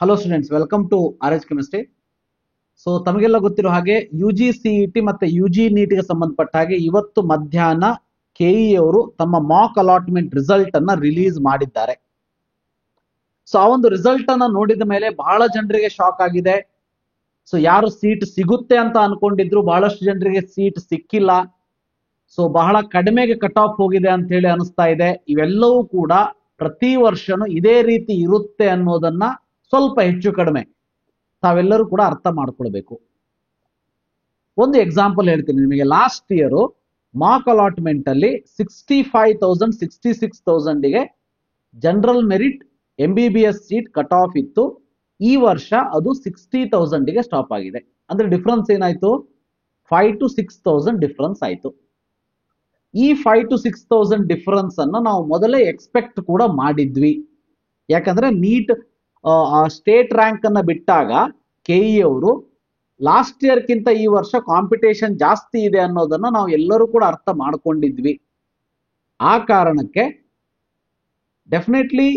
Hello students, welcome to RH chemistry. So ತಮಗೆಲ್ಲ ಗೊತ್ತಿರೋ ಹಾಗೆ UGCET ಮತ್ತೆ UG NEET ಗೆ ಸಂಬಂಧಪಟ್ಟ ಹಾಗೆ ಇವತ್ತು ಮಧ್ಯಾಹ್ನ KE ಅವರು ತಮ್ಮ ಮಾಕ್ ಅಲಾಟ್ಮೆಂಟ್ ರಿಸಲ್ಟ್ ಅನ್ನ ರಿಲೀಸ್ ಮಾಡಿದ್ದಾರೆ. ಸೊ ಆ ಒಂದು ರಿಸಲ್ಟ್ ಅನ್ನ ನೋಡಿದ ಮೇಲೆ ಬಹಳ ಜನರಿಗೆ ಶಾಕ್ ಆಗಿದೆ. ಸೊ ಯಾರು ಸೀಟ್ ಸಿಗುತ್ತೆ ಅಂತ ಅನ್ಕೊಂಡಿದ್ರು, ಬಹಳಷ್ಟು ಜನರಿಗೆ ಸೀಟ್ ಸಿಕ್ಕಿಲ್ಲ. ಸೊ ಬಹಳ ಕಡಿಮೆಗೆ ಕಟ್ ಆಫ್ ಹೋಗಿದೆ ಅಂತ ಹೇಳಿ ಅನಿಸ್ತಾ ಇದೆ. ಇವೆಲ್ಲವೂ ಕೂಡ ಪ್ರತಿ ವರ್ಷನೂ ಇದೇ ರೀತಿ ಇರುತ್ತೆ ಅನ್ನೋದನ್ನ ಸ್ವಲ್ಪ ಹೆಚ್ಚು ಕಡಿಮೆ ತಾವೆಲ್ಲರೂ ಕೂಡ ಅರ್ಥ ಮಾಡ್ಕೊಳ್ಬೇಕು. ಒಂದು ಎಕ್ಸಾಂಪಲ್ ಹೇಳ್ತೀನಿ ನಿಮಗೆ. ಲಾಸ್ಟ್ ಇಯರ್ ಮಾಕ್ ಅಲಾಟ್ಮೆಂಟ್ ಅಲ್ಲಿ 65,000 66,000 ಗೆ general merit MBBS seat cut off ಇತ್ತು. ಈ ವರ್ಷ ಅದು 60,000 ಗೆ ಸ್ಟಾಪ್ ಆಗಿದೆ. ಅಂದ್ರೆ ಡಿಫ್ರೆನ್ಸ್ ಏನಾಯ್ತು? 5 to 6,000 ಡಿಫ್ರೆನ್ಸ್ ಆಯ್ತು. ಈ 5 to 6,000 ಡಿಫರೆನ್ಸ್ ಅನ್ನ ನಾವು ಮೊದಲೇ ಎಕ್ಸ್ಪೆಕ್ಟ್ ಕೂಡ ಮಾಡಿದ್ವಿ. ಯಾಕಂದ್ರೆ ನೀಟ್ ಸ್ಟೇಟ್ ರ್ಯಾಂಕ್ ಅನ್ನ ಬಿಟ್ಟಾಗ KE ಅವರು ಲಾಸ್ಟ್ ಇಯರ್ ಕಿಂತ ಈ ವರ್ಷ ಕಾಂಪಿಟೇಷನ್ ಜಾಸ್ತಿ ಇದೆ ಅನ್ನೋದನ್ನ ನಾವು ಎಲ್ಲರೂ ಕೂಡ ಅರ್ಥ ಮಾಡ್ಕೊಂಡಿದ್ವಿ. ಆ ಕಾರಣಕ್ಕೆ definitely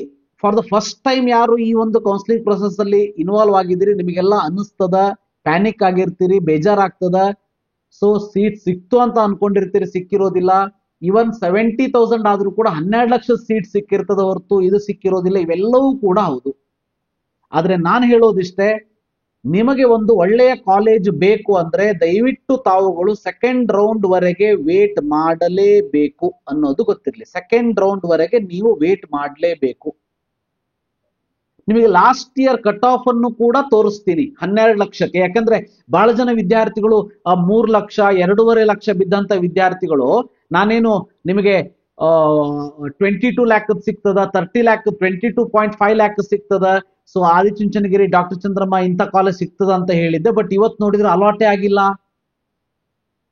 for the first time ಯಾರು ಈ ಒಂದು ಕೌನ್ಸಿಲಿಂಗ್ ಪ್ರೊಸೆಸ್ ಅಲ್ಲಿ ಇನ್ವಾಲ್ವ್ ಆಗಿದ್ದೀರಿ, ನಿಮಗೆಲ್ಲ ಅನ್ನಿಸ್ತದ, ಪ್ಯಾನಿಕ್ ಆಗಿರ್ತೀರಿ, ಬೇಜಾರಾಗ್ತದ. ಸೊ ಸೀಟ್ ಸಿಕ್ತು ಅಂತ ಅನ್ಕೊಂಡಿರ್ತೀರಿ, ಸಿಕ್ಕಿರೋದಿಲ್ಲ. ಇವನ್ 70,000 ಆದ್ರೂ ಕೂಡ 12 ಲಕ್ಷ ಸೀಟ್ ಸಿಕ್ಕಿರ್ತದ ಹೊರತು ಇದು ಸಿಕ್ಕಿರೋದಿಲ್ಲ. ಇವೆಲ್ಲವೂ ಕೂಡ ಹೌದು. ಆದ್ರೆ ನಾನು ಹೇಳೋದಿಷ್ಟೇ, ನಿಮಗೆ ಒಂದು ಒಳ್ಳೆಯ ಕಾಲೇಜ್ ಬೇಕು ಅಂದ್ರೆ ದಯವಿಟ್ಟು ತಾವುಗಳು ಸೆಕೆಂಡ್ ರೌಂಡ್ ವರೆಗೆ ವೇಟ್ ಮಾಡಲೇಬೇಕು ಅನ್ನೋದು ಗೊತ್ತಿರಲಿ. ಸೆಕೆಂಡ್ ರೌಂಡ್ ವರೆಗೆ ನೀವು ವೇಟ್ ಮಾಡಲೇಬೇಕು. ನಿಮಗೆ ಲಾಸ್ಟ್ ಇಯರ್ ಕಟ್ ಆಫ್ ಅನ್ನು ಕೂಡ ತೋರಿಸ್ತೀನಿ 12 ಲಕ್ಷಕ್ಕೆ. ಯಾಕಂದ್ರೆ ಬಹಳ ಜನ ವಿದ್ಯಾರ್ಥಿಗಳು 3 ಲಕ್ಷ 2.5 ಲಕ್ಷ ಬಿದ್ದಂತ ವಿದ್ಯಾರ್ಥಿಗಳು, ನಾನೇನು ನಿಮಗೆ 22 ಲ್ಯಾಕ್ ಸಿಗ್ತದ, 30 ಲ್ಯಾಕ್ 22.5 ಲ್ಯಾಕ್ ಸಿಗ್ತದ, ಸೊ ಆದಿಚುಂಚನಗಿರಿ, ಡಾಕ್ಟರ್ ಚಂದ್ರಮ್ಮ ಇಂಥ ಕಾಲೇಜ್ ಸಿಗ್ತದ ಅಂತ ಹೇಳಿದ್ದೆ. ಬಟ್ ಇವತ್ತು ನೋಡಿದ್ರೆ ಅಲಾಟೇ ಆಗಿಲ್ಲ.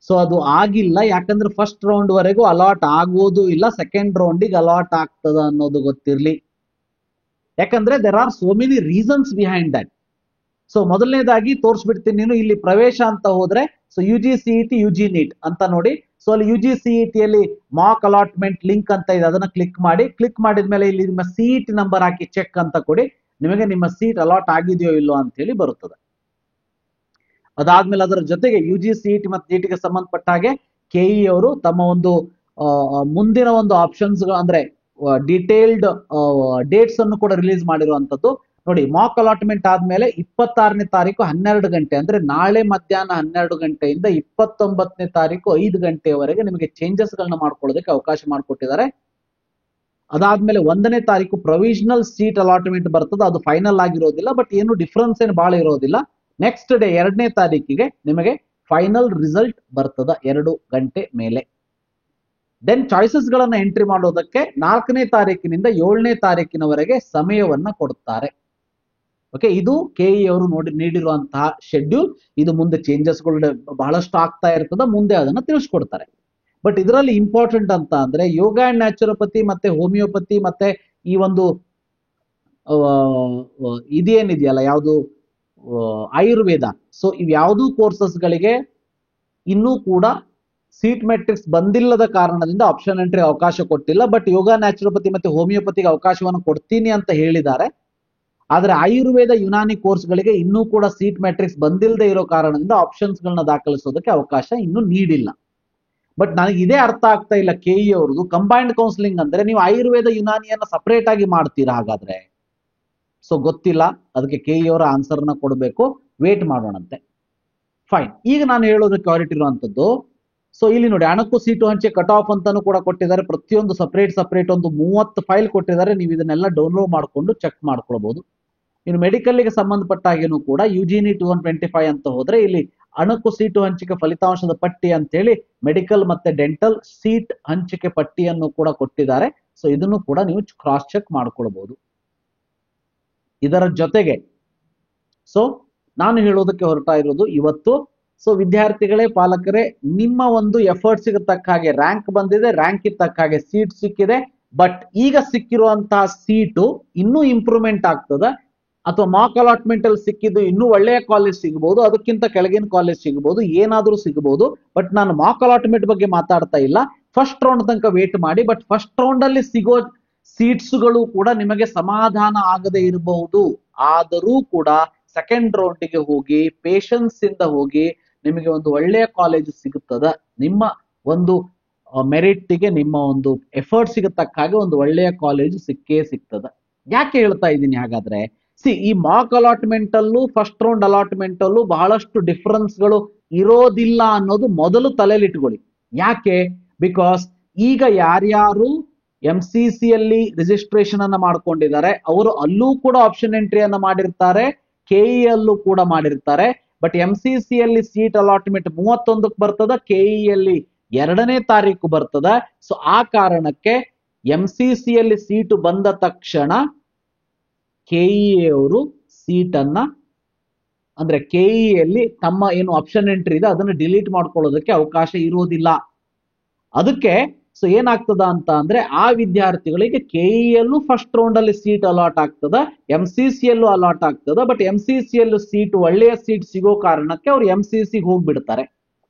ಸೊ ಅದು ಆಗಿಲ್ಲ ಯಾಕಂದ್ರೆ ಫಸ್ಟ್ ರೌಂಡ್ ವರೆಗೂ ಅಲಾಟ್ ಆಗೋದು ಇಲ್ಲ, ಸೆಕೆಂಡ್ ರೌಂಡಿಗೆ ಅಲಾಟ್ ಆಗ್ತದ ಅನ್ನೋದು ಗೊತ್ತಿರ್ಲಿ. ಯಾಕಂದ್ರೆ there are so many reasons behind that. So ಮೊದಲನೇದಾಗಿ ತೋರಿಸ್ಬಿಡ್ತೀನಿ. ನೀನು ಇಲ್ಲಿ ಪ್ರವೇಶ ಅಂತ ಹೋದ್ರೆ ಸೊ UGCET UG NEET ಅಂತ ನೋಡಿ. ಸೊ ಅಲ್ಲಿ UGCET ಅಲ್ಲಿ ಮಾಕ್ ಅಲಾಟ್ಮೆಂಟ್ ಲಿಂಕ್ ಅಂತ ಇದೆ, ಅದನ್ನ ಕ್ಲಿಕ್ ಮಾಡಿ. ಕ್ಲಿಕ್ ಮಾಡಿದ್ಮೇಲೆ ಇಲ್ಲಿ ನಿಮ್ಮ ಸೀಟ್ ನಂಬರ್ ಹಾಕಿ ಚೆಕ್ ಅಂತ ಕೊಡಿ. ನಿಮಗೆ ನಿಮ್ಮ ಸೀಟ್ ಅಲಾಟ್ ಆಗಿದೆಯೋ ಇಲ್ಲೋ ಅಂತ ಹೇಳಿ ಬರುತ್ತದೆ. ಅದಾದ್ಮೇಲೆ ಅದರ ಜೊತೆಗೆ UGCET ಮತ್ತು NEET ಗೆ ಸಂಬಂಧಪಟ್ಟ ಹಾಗೆ KE ಅವರು ತಮ್ಮ ಒಂದು ಮುಂದಿನ ಒಂದು ಆಪ್ಷನ್ಸ್ ಅಂದ್ರೆ ಡಿಟೇಲ್ಡ್ ಡೇಟ್ಸ್ ಅನ್ನು ಕೂಡ ರಿಲೀಸ್ ಮಾಡಿರುವಂತದ್ದು ನೋಡಿ. ಮಾಕ್ ಅಲಾಟ್ಮೆಂಟ್ ಆದ್ಮೇಲೆ 26ನೇ ತಾರೀಕು 12 ಗಂಟೆ ಅಂದ್ರೆ ನಾಳೆ ಮಧ್ಯಾಹ್ನ 12 ಗಂಟೆಯಿಂದ 29ನೇ ತಾರೀಕು 5 ಗಂಟೆಯವರೆಗೆ ನಿಮಗೆ ಚೇಂಜಸ್ ಗಳನ್ನ ಮಾಡ್ಕೊಳ್ಳೋದಕ್ಕೆ ಅವಕಾಶ ಮಾಡಿಕೊಟ್ಟಿದ್ದಾರೆ. ಅದಾದ್ಮೇಲೆ 1ನೇ ತಾರೀಕು ಪ್ರೊವಿಷನಲ್ ಸೀಟ್ ಅಲಾಟ್ಮೆಂಟ್ ಬರ್ತದೆ. ಅದು ಫೈನಲ್ ಆಗಿರೋದಿಲ್ಲ, ಬಟ್ ಏನು ಡಿಫ್ರೆನ್ಸ್ ಏನು ಬಹಳ ಇರೋದಿಲ್ಲ. ನೆಕ್ಸ್ಟ್ ಡೇ 2ನೇ ತಾರೀಕಿಗೆ ನಿಮಗೆ ಫೈನಲ್ ರಿಸಲ್ಟ್ ಬರ್ತದ 2 ಗಂಟೆ ಮೇಲೆ. ದೆನ್ ಚಾಯ್ಸಸ್ ಗಳನ್ನ ಎಂಟ್ರಿ ಮಾಡೋದಕ್ಕೆ 4ನೇ ತಾರೀಕಿನಿಂದ 7ನೇ ತಾರೀಕಿನವರೆಗೆ ಸಮಯವನ್ನ ಕೊಡುತ್ತಾರೆ. ಓಕೆ, ಇದು KE ಅವರು ನೀಡಿರುವಂತಹ ಶೆಡ್ಯೂಲ್. ಇದು ಮುಂದೆ ಚೇಂಜಸ್ಗಳು ಬಹಳಷ್ಟು ಆಗ್ತಾ ಇರ್ತದೆ, ಮುಂದೆ ಅದನ್ನ ತಿಳಿಸ್ಕೊಡ್ತಾರೆ. ಬಟ್ ಇದರಲ್ಲಿ ಇಂಪಾರ್ಟೆಂಟ್ ಅಂತ ಅಂದ್ರೆ ಯೋಗ ಅಂಡ್ ನ್ಯಾಚುರೋಪತಿ ಮತ್ತೆ ಹೋಮಿಯೋಪತಿ ಮತ್ತೆ ಈ ಒಂದು ಇದೇನಿದೆಯಲ್ಲ ಯಾವುದು ಆಯುರ್ವೇದ, ಸೊ ಇವ್ಯಾವುದೂ ಕೋರ್ಸಸ್ ಗಳಿಗೆ ಇನ್ನೂ ಕೂಡ ಸೀಟ್ ಮೆಟ್ರಿಕ್ಸ್ ಬಂದಿಲ್ಲದ ಕಾರಣದಿಂದ ಆಪ್ಷನ್ ಎಂಟ್ರಿ ಅವಕಾಶ ಕೊಟ್ಟಿಲ್ಲ. ಬಟ್ ಯೋಗ ನ್ಯಾಚುರೋಪತಿ ಮತ್ತೆ ಹೋಮಿಯೋಪತಿಗೆ ಅವಕಾಶವನ್ನು ಕೊಡ್ತೀನಿ ಅಂತ ಹೇಳಿದ್ದಾರೆ. ಆದ್ರೆ ಆಯುರ್ವೇದ ಯುನಾನಿ ಕೋರ್ಸ್ಗಳಿಗೆ ಇನ್ನೂ ಕೂಡ ಸೀಟ್ ಮ್ಯಾಟ್ರಿಕ್ಸ್ ಬಂದಿಲ್ಲದೆ ಇರೋ ಕಾರಣದಿಂದ ಆಪ್ಷನ್ಸ್ ಗಳನ್ನ ದಾಖಲಿಸೋದಕ್ಕೆ ಅವಕಾಶ ಇನ್ನೂ ನೀಡಿಲ್ಲ. ಬಟ್ ನನಗೆ ಇದೇ ಅರ್ಥ ಆಗ್ತಾ ಇಲ್ಲ KE ಅವ್ರದ್ದು. ಕಂಬೈನ್ಡ್ ಕೌನ್ಸಿಲಿಂಗ್ ಅಂದ್ರೆ ನೀವು ಆಯುರ್ವೇದ ಯುನಾನಿಯನ್ನ ಸಪರೇಟ್ ಆಗಿ ಮಾಡ್ತೀರಾ ಹಾಗಾದ್ರೆ? ಸೊ ಗೊತ್ತಿಲ್ಲ, ಅದಕ್ಕೆ KE ಅವರ ಆನ್ಸರ್ನ ಕೊಡಬೇಕು. ವೇಟ್ ಮಾಡೋಣಂತೆ. ಫೈನ್. ಈಗ ನಾನು ಹೇಳೋದಕ್ಕೆ ಹೊರಟಿರುವಂತದ್ದು, ಸೊ ಇಲ್ಲಿ ನೋಡಿ ಅಣಕು ಸೀಟು ಹಂಚೆ ಕಟ್ ಆಫ್ ಅಂತಾನು ಕೂಡ ಕೊಟ್ಟಿದ್ದಾರೆ. ಪ್ರತಿಯೊಂದು ಸಪರೇಟ್ ಒಂದು 30 ಫೈಲ್ ಕೊಟ್ಟಿದ್ದಾರೆ. ನೀವು ಇದನ್ನೆಲ್ಲ ಡೌನ್ಲೋಡ್ ಮಾಡಿಕೊಂಡು ಚೆಕ್ ಮಾಡ್ಕೊಳ್ಬಹುದು. ಇನ್ನು ಮೆಡಿಕಲ್ಗೆ ಸಂಬಂಧಪಟ್ಟ ಹಾಗೇನು ಕೂಡ UG NEET 225 ಅಂತ ಹೋದ್ರೆ ಇಲ್ಲಿ ಅಣಕು ಸೀಟು ಹಂಚಿಕೆ ಫಲಿತಾಂಶದ ಪಟ್ಟಿ ಅಂತ ಹೇಳಿ ಮೆಡಿಕಲ್ ಮತ್ತೆ ಡೆಂಟಲ್ ಸೀಟ್ ಹಂಚಿಕೆ ಪಟ್ಟಿಯನ್ನು ಕೂಡ ಕೊಟ್ಟಿದ್ದಾರೆ. ಸೊ ಇದನ್ನು ಕೂಡ ನೀವು ಕ್ರಾಸ್ ಚೆಕ್ ಮಾಡ್ಕೊಳ್ಬಹುದು. ಇದರ ಜೊತೆಗೆ ಸೊ ನಾನು ಹೇಳೋದಕ್ಕೆ ಹೊರಟ ಇರೋದು ಇವತ್ತು, ಸೊ ವಿದ್ಯಾರ್ಥಿಗಳೇ, ಪಾಲಕರೇ, ನಿಮ್ಮ ಒಂದು ಎಫರ್ಟ್ಸ್ಗೆ ತಕ್ಕ ಹಾಗೆ ರ್ಯಾಂಕ್ ಬಂದಿದೆ, ರ್ಯಾಂಕ್ ತಕ್ಕ ಹಾಗೆ ಸೀಟ್ ಸಿಕ್ಕಿದೆ. ಬಟ್ ಈಗ ಸಿಕ್ಕಿರುವಂತಹ ಸೀಟು ಇನ್ನೂ ಇಂಪ್ರೂವ್ಮೆಂಟ್ ಆಗ್ತದೆ, ಅಥವಾ ಮಾಕ್ ಅಲಾಟ್ಮೆಂಟ್ ಅಲ್ಲಿ ಸಿಕ್ಕಿದ್ದು ಇನ್ನೂ ಒಳ್ಳೆಯ ಕಾಲೇಜ್ ಸಿಗಬಹುದು, ಅದಕ್ಕಿಂತ ಕೆಳಗಿನ ಕಾಲೇಜ್ ಸಿಗಬಹುದು, ಏನಾದ್ರೂ ಸಿಗಬಹುದು. ಬಟ್ ನಾನು ಮಾಕ್ ಅಲಾಟ್ಮೆಂಟ್ ಬಗ್ಗೆ ಮಾತಾಡ್ತಾ ಇಲ್ಲ. ಫಸ್ಟ್ ರೌಂಡ್ ತನಕ ವೇಟ್ ಮಾಡಿ. ಬಟ್ ಫಸ್ಟ್ ರೌಂಡ್ ಅಲ್ಲಿ ಸಿಗೋ ಸೀಟ್ಸ್ಗಳು ಕೂಡ ನಿಮಗೆ ಸಮಾಧಾನ ಆಗದೆ ಇರಬಹುದು. ಆದರೂ ಕೂಡ ಸೆಕೆಂಡ್ ರೌಂಡಿಗೆ ಹೋಗಿ ಪೇಷನ್ಸ್ ಇಂದ ಹೋಗಿ ನಿಮಗೆ ಒಂದು ಒಳ್ಳೆಯ ಕಾಲೇಜ್ ಸಿಗುತ್ತದ. ನಿಮ್ಮ ಒಂದು ಮೆರಿಟ್ಗೆ ನಿಮ್ಮ ಒಂದು ಎಫರ್ಟ್ಸ್ಗೆ ತಕ್ಕ ಹಾಗೆ ಒಂದು ಒಳ್ಳೆಯ ಕಾಲೇಜ್ ಸಿಕ್ಕೇ ಸಿಗ್ತದ. ಯಾಕೆ ಹೇಳ್ತಾ ಇದ್ದೀನಿ ಹಾಗಾದ್ರೆ, ಈ ಮಾಕ್ ಅಲಾಟ್ಮೆಂಟ್ ಅಲ್ಲೂ ಫಸ್ಟ್ ರೌಂಡ್ ಅಲಾಟ್ಮೆಂಟ್ ಅಲ್ಲೂ ಬಹಳಷ್ಟು ಡಿಫರೆನ್ಸ್ ಗಳು ಇರೋದಿಲ್ಲ ಅನ್ನೋದು ಮೊದಲು ತಲೆಯಲ್ಲಿ ಇಟ್ಕೊಳ್ಳಿ. ಯಾಕೆ? ಬಿಕಾಸ್ ಈಗ ಯಾರ್ಯಾರು MCC ಯಲ್ಲಿ ರಿಜಿಸ್ಟ್ರೇಷನ್ ಅನ್ನ ಮಾಡ್ಕೊಂಡಿದ್ದಾರೆ ಅವರು ಅಲ್ಲೂ ಕೂಡ ಆಪ್ಷನ್ ಎಂಟ್ರಿಯನ್ನ ಮಾಡಿರ್ತಾರೆ, KE ಅಲ್ಲೂ ಕೂಡ ಮಾಡಿರ್ತಾರೆ. ಬಟ್ MCC ಯಲ್ಲಿ ಸೀಟ್ ಅಲಾಟ್ಮೆಂಟ್ 31ಕ್ಕೆ ಬರ್ತದ, KE ಯಲ್ಲಿ 2ನೇ ತಾರೀಕು ಬರ್ತದ. ಸೊ ಆ ಕಾರಣಕ್ಕೆ MCC ಯಲ್ಲಿ ಸೀಟು ಬಂದ ತಕ್ಷಣ KE ಅವರು ಸೀಟನ್ನ ಅಂದ್ರೆ KE ಯಲ್ಲಿ ತಮ್ಮ ಏನು ಆಪ್ಷನ್ ಎಂಟ್ರಿ ಇದೆ ಅದನ್ನು ಡಿಲೀಟ್ ಮಾಡ್ಕೊಳ್ಳೋದಕ್ಕೆ ಅವಕಾಶ ಇರುವುದಿಲ್ಲ. ಅದಕ್ಕೆ ಸೊ ಏನಾಗ್ತದ ಅಂತ ಅಂದ್ರೆ ಆ ವಿದ್ಯಾರ್ಥಿಗಳಿಗೆ KE ಯಲ್ಲೂ ಫಸ್ಟ್ ರೌಂಡ್ ಅಲ್ಲಿ ಸೀಟ್ ಅಲಾಟ್ ಆಗ್ತದ, MCC ಯಲ್ಲೂ ಅಲಾಟ್ ಆಗ್ತದ. ಬಟ್ MCC ಯಲ್ಲೂ ಸೀಟ್ ಒಳ್ಳೆಯ ಸೀಟ್ ಸಿಗೋ ಕಾರಣಕ್ಕೆ ಅವ್ರು MCC ಹೋಗ್ಬಿಡ್ತಾರೆ.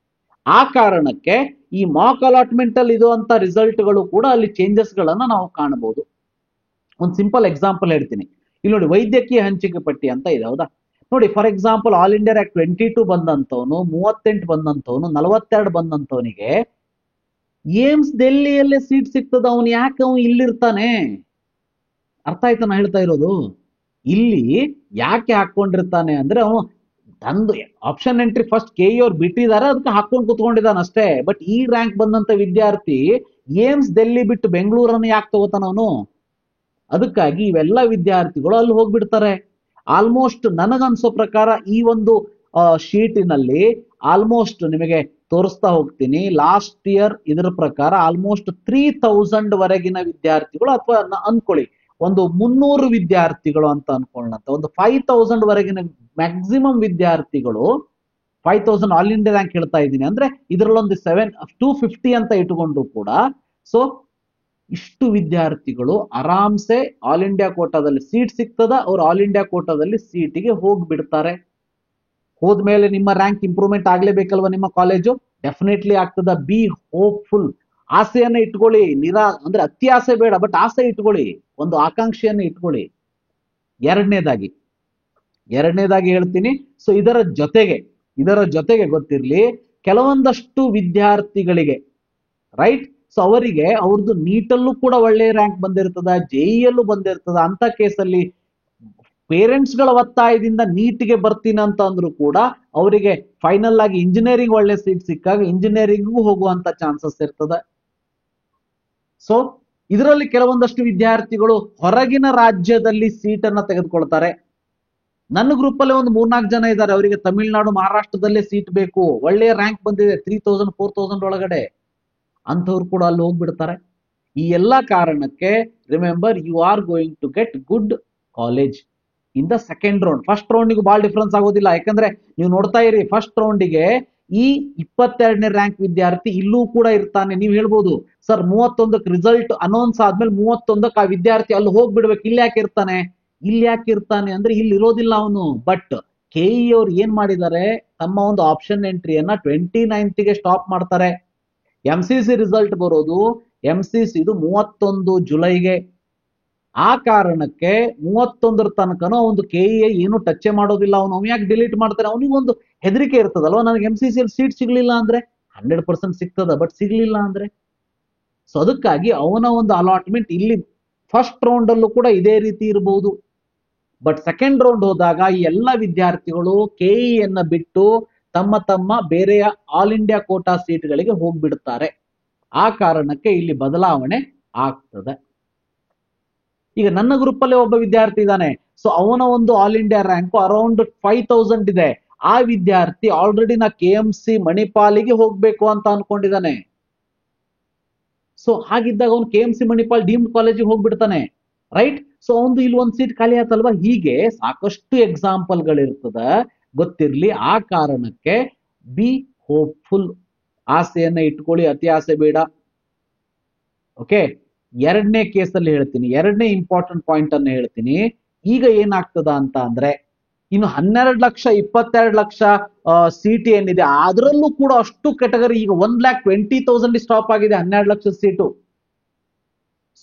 ಆ ಕಾರಣಕ್ಕೆ ಈ ಮಾಕ್ ಅಲಾಟ್ಮೆಂಟ್ ಅಲ್ಲಿ ಇರುವಂತ ರಿಸಲ್ಟ್ ಗಳು ಕೂಡ ಅಲ್ಲಿ ಚೇಂಜಸ್ ಗಳನ್ನ ನಾವು ಕಾಣಬಹುದು. ಒಂದು ಸಿಂಪಲ್ ಎಕ್ಸಾಂಪಲ್ ಹೇಳ್ತೀನಿ. ಇಲ್ಲಿ ನೋಡಿ, ವೈದ್ಯಕೀಯ ಹಂಚಿಕೆ ಪಟ್ಟಿ ಅಂತ ಇದೆ, ಹೌದಾ? ನೋಡಿ, for example all India rank 22 ಬಂದಂತವನು, 38 ಬಂದಂತವನು, 42 ಬಂದಂತವನಿಗೆ ಏಮ್ಸ್ ಡೆಲ್ಲಿಯಲ್ಲೇ ಸೀಟ್ ಸಿಗ್ತದ. ಅವನು ಯಾಕೆ ಅವನು ಇಲ್ಲಿರ್ತಾನೆ? ಅರ್ಥ ಆಯ್ತಾ ನಾ ಹೇಳ್ತಾ ಇರೋದು? ಇಲ್ಲಿ ಯಾಕೆ ಹಾಕೊಂಡಿರ್ತಾನೆ ಅಂದ್ರೆ ಅವನು ತಂದು ಆಪ್ಷನ್ ಎಂಟ್ರಿ ಫಸ್ಟ್ KE ಅವ್ರು ಬಿಟ್ಟಿದ್ದಾರೆ, ಅದಕ್ಕೆ ಹಾಕೊಂಡು ಕುತ್ಕೊಂಡಿದ್ದಾನೆ ಅಷ್ಟೇ. ಬಟ್ ಈ ರ್ಯಾಂಕ್ ಬಂದಂತ ವಿದ್ಯಾರ್ಥಿ ಏಮ್ಸ್ ಡೆಲ್ಲಿ ಬಿಟ್ಟು ಬೆಂಗಳೂರನ್ನು ಯಾಕೆ ತಗೋತಾನ ಅವನು? ಅದಕ್ಕಾಗಿ ಇವೆಲ್ಲ ವಿದ್ಯಾರ್ಥಿಗಳು ಅಲ್ಲಿ ಹೋಗ್ಬಿಡ್ತಾರೆ. ಆಲ್ಮೋಸ್ಟ್ ನನಗನ್ಸೋ ಪ್ರಕಾರ ಈ ಒಂದು ಶೀಟಿನಲ್ಲಿ ಆಲ್ಮೋಸ್ಟ್ ನಿಮಗೆ ತೋರಿಸ್ತಾ ಹೋಗ್ತೀನಿ. ಲಾಸ್ಟ್ ಇಯರ್ ಇದರ ಪ್ರಕಾರ ಆಲ್ಮೋಸ್ಟ್ 3000 ವರೆಗಿನ ವಿದ್ಯಾರ್ಥಿಗಳು, ಅಥವಾ ಅನ್ಕೊಳ್ಳಿ ಒಂದು 300 ವಿದ್ಯಾರ್ಥಿಗಳು ಅಂತ ಅನ್ಕೊಳ್ಳೋಣ, ಒಂದು 5000 ವರೆಗಿನ ಮ್ಯಾಕ್ಸಿಮಮ್ ವಿದ್ಯಾರ್ಥಿಗಳು, 5000 ಆಲ್ ಇಂಡಿಯಾ ರ್ಯಾಂಕ್ ಹೇಳ್ತಾ ಇದ್ದೀನಿ ಅಂದ್ರೆ ಇದರಲ್ಲೊಂದು 250 ಅಂತ ಇಟ್ಕೊಂಡ್ರು ಕೂಡ, ಸೊ ಇಷ್ಟು ವಿದ್ಯಾರ್ಥಿಗಳು ಆರಾಮ್ಸೆ ಆಲ್ ಇಂಡಿಯಾ ಕೋಟಾದಲ್ಲಿ ಸೀಟ್ ಸಿಗ್ತದ. ಅವ್ರು ಆಲ್ ಇಂಡಿಯಾ ಕೋಟಾದಲ್ಲಿ ಸೀಟಿಗೆ ಹೋಗ್ಬಿಡ್ತಾರೆ. ಹೋದ್ಮೇಲೆ ನಿಮ್ಮ ರ್ಯಾಂಕ್ ಇಂಪ್ರೂವ್ಮೆಂಟ್ ಆಗ್ಲೇಬೇಕಲ್ವಾ? ನಿಮ್ಮ ಕಾಲೇಜು ಡೆಫಿನೆಟ್ಲಿ ಆಗ್ತದ. Be hopeful. ಆಸೆಯನ್ನ ಇಟ್ಕೊಳ್ಳಿ, ಅಂದ್ರೆ ಅತಿ ಆಸೆ ಬೇಡ, ಬಟ್ ಆಸೆ ಇಟ್ಕೊಳ್ಳಿ, ಒಂದು ಆಕಾಂಕ್ಷೆಯನ್ನ ಇಟ್ಕೊಳ್ಳಿ. ಎರಡನೇದಾಗಿ ಹೇಳ್ತೀನಿ. ಸೊ ಇದರ ಜೊತೆಗೆ ಗೊತ್ತಿರ್ಲಿ, ಕೆಲವೊಂದಷ್ಟು ವಿದ್ಯಾರ್ಥಿಗಳಿಗೆ ರೈಟ್, ಸೊ ಅವರಿಗೆ ಅವ್ರದ್ದು ನೀಟಲ್ಲೂ ಕೂಡ ಒಳ್ಳೆಯ ರ್ಯಾಂಕ್ ಬಂದಿರ್ತದ, JEE ಯಲ್ಲೂ ಬಂದಿರ್ತದ. ಅಂತ ಕೇಸಲ್ಲಿ ಪೇರೆಂಟ್ಸ್ ಗಳ ಒತ್ತಾಯದಿಂದ ನೀಟ್ಗೆ ಬರ್ತೀನಿ ಅಂತ ಅಂದ್ರೂ ಕೂಡ ಅವರಿಗೆ ಫೈನಲ್ ಆಗಿ ಇಂಜಿನಿಯರಿಂಗ್ ಒಳ್ಳೆ ಸೀಟ್ ಸಿಕ್ಕಾಗ ಇಂಜಿನಿಯರಿಂಗ್ಗೂ ಹೋಗುವಂತ ಚಾನ್ಸಸ್ ಇರ್ತದೆ. ಸೊ ಇದರಲ್ಲಿ ಕೆಲವೊಂದಷ್ಟು ವಿದ್ಯಾರ್ಥಿಗಳು ಹೊರಗಿನ ರಾಜ್ಯದಲ್ಲಿ ಸೀಟನ್ನ ತೆಗೆದುಕೊಳ್ತಾರೆ. ನನ್ನ ಗ್ರೂಪ್ ಅಲ್ಲಿ ಒಂದು 3-4 ಜನ ಇದ್ದಾರೆ, ಅವರಿಗೆ ತಮಿಳುನಾಡು, ಮಹಾರಾಷ್ಟ್ರದಲ್ಲೇ ಸೀಟ್ ಬೇಕು, ಒಳ್ಳೆಯ ರ್ಯಾಂಕ್ ಬಂದಿದೆ 3000 4000 ಒಳಗಡೆ, ಅಂಥವ್ರು ಕೂಡ ಅಲ್ಲಿ ಹೋಗ್ಬಿಡ್ತಾರೆ. ಈ ಎಲ್ಲಾ ಕಾರಣಕ್ಕೆ remember, you are going to get good college in the second round. First ರೌಂಡಿಗೆ ಬಹಳ ಡಿಫ್ರೆನ್ಸ್ ಆಗೋದಿಲ್ಲ, ಯಾಕಂದ್ರೆ ನೀವು ನೋಡ್ತಾ ಇರಿ ಫಸ್ಟ್ ರೌಂಡಿಗೆ ಈ 22ನೇ ರ್ಯಾಂಕ್ ವಿದ್ಯಾರ್ಥಿ ಇಲ್ಲೂ ಕೂಡ ಇರ್ತಾನೆ. ನೀವು ಹೇಳ್ಬೋದು, ಸರ್ 31ಕ್ಕೆ ರಿಸಲ್ಟ್ ಅನೌನ್ಸ್ ಆದ್ಮೇಲೆ 31ಕ್ಕೆ ಆ ವಿದ್ಯಾರ್ಥಿ ಅಲ್ಲಿ ಹೋಗ್ಬಿಡ್ಬೇಕು, ಇಲ್ಲಿ ಯಾಕೆ ಇರ್ತಾನೆ ಅಂದ್ರೆ ಇಲ್ಲಿ ಇರೋದಿಲ್ಲ ಅವನು. ಬಟ್ KE ಅವ್ರು ಏನ್ ಮಾಡಿದ್ದಾರೆ, ತಮ್ಮ ಒಂದು ಆಪ್ಷನ್ ಎಂಟ್ರಿಯನ್ನ 29ಗೆ ಸ್ಟಾಪ್ ಮಾಡ್ತಾರೆ. MCC ರಿಸಲ್ಟ್ ಬರೋದು ಇದು 31 ಜುಲೈಗೆ. ಆ ಕಾರಣಕ್ಕೆ 31ರ ತನಕನೂ ಒಂದು KE ಏನು ಟಚ್ ಮಾಡೋದಿಲ್ಲ. ಅವನು ಯಾಕೆ ಡಿಲೀಟ್ ಮಾಡ್ತಾರೆ? ಅವನಿಗೊಂದು ಹೆದರಿಕೆ ಇರ್ತದಲ್ವ, ನನಗೆ MCC ಅಲ್ಲಿ ಸೀಟ್ ಸಿಗ್ಲಿಲ್ಲ ಅಂದ್ರೆ 100% ಸಿಗ್ತದ, ಬಟ್ ಸಿಗ್ಲಿಲ್ಲ ಅಂದ್ರೆ. ಸೊ ಅದಕ್ಕಾಗಿ ಅವನ ಒಂದು ಅಲಾಟ್ಮೆಂಟ್ ಇಲ್ಲಿ ಫಸ್ಟ್ ರೌಂಡ್ ಅಲ್ಲೂ ಕೂಡ ಇದೇ ರೀತಿ ಇರಬಹುದು. ಬಟ್ ಸೆಕೆಂಡ್ ರೌಂಡ್ ಹೋದಾಗ ಈ ಎಲ್ಲ ವಿದ್ಯಾರ್ಥಿಗಳು KE ಯನ್ನ ಬಿಟ್ಟು ತಮ್ಮ ಬೇರೆಯ ಆಲ್ ಇಂಡಿಯಾ ಕೋಟಾ ಸೀಟ್ಗಳಿಗೆ ಹೋಗ್ಬಿಡ್ತಾರೆ. ಆ ಕಾರಣಕ್ಕೆ ಇಲ್ಲಿ ಬದಲಾವಣೆ ಆಗ್ತದೆ. ಈಗ ನನ್ನ ಗ್ರೂಪ್ ಅಲ್ಲಿ ಒಬ್ಬ ವಿದ್ಯಾರ್ಥಿ ಇದ್ದಾನೆ, ಸೊ ಅವನ ಒಂದು ಆಲ್ ಇಂಡಿಯಾ ರ್ಯಾಂಕ್ ಅರೌಂಡ್ 5000 ಇದೆ. ಆ ವಿದ್ಯಾರ್ಥಿ ಆಲ್ರೆಡಿ ನಾ KMC ಮಣಿಪಾಲಿಗೆ ಹೋಗ್ಬೇಕು ಅಂತ ಅನ್ಕೊಂಡಿದ್ದಾನೆ. ಸೊ ಹಾಗಿದ್ದಾಗ ಅವನು KMC ಮಣಿಪಾಲ್ ಡೀಮ್ಡ್ ಕಾಲೇಜಿಗೆ ಹೋಗ್ಬಿಡ್ತಾನೆ, ರೈಟ್? ಸೊ ಅವನು ಇಲ್ಲಿ ಒಂದು ಸೀಟ್ ಖಾಲಿ ಆತಲ್ವಾ. ಹೀಗೆ ಸಾಕಷ್ಟು ಎಕ್ಸಾಂಪಲ್ ಗಳಿರ್ತದ, ಗೊತ್ತಿರ್ಲಿ. ಆ ಕಾರಣಕ್ಕೆ ಬಿ ಹೋಪ್ಫುಲ್, ಆಸೆಯನ್ನ ಇಟ್ಕೊಳ್ಳಿ, ಅತಿ ಆಸೆ ಬೇಡ. ಓಕೆ, ಎರಡನೇ ಕೇಸಲ್ಲಿ ಹೇಳ್ತೀನಿ, ಎರಡನೇ ಇಂಪಾರ್ಟೆಂಟ್ ಪಾಯಿಂಟ್ ಅನ್ನು ಹೇಳ್ತೀನಿ. ಈಗ ಏನಾಗ್ತದ ಅಂತ ಅಂದ್ರೆ, ಇನ್ನು 12 ಲಕ್ಷ 22 ಲಕ್ಷ ಸೀಟ್ ಏನಿದೆ ಅದರಲ್ಲೂ ಕೂಡ ಅಷ್ಟು ಕೆಟಗರಿ ಈಗ 1,20,000 ಸ್ಟಾಪ್ ಆಗಿದೆ 12 lakh seat.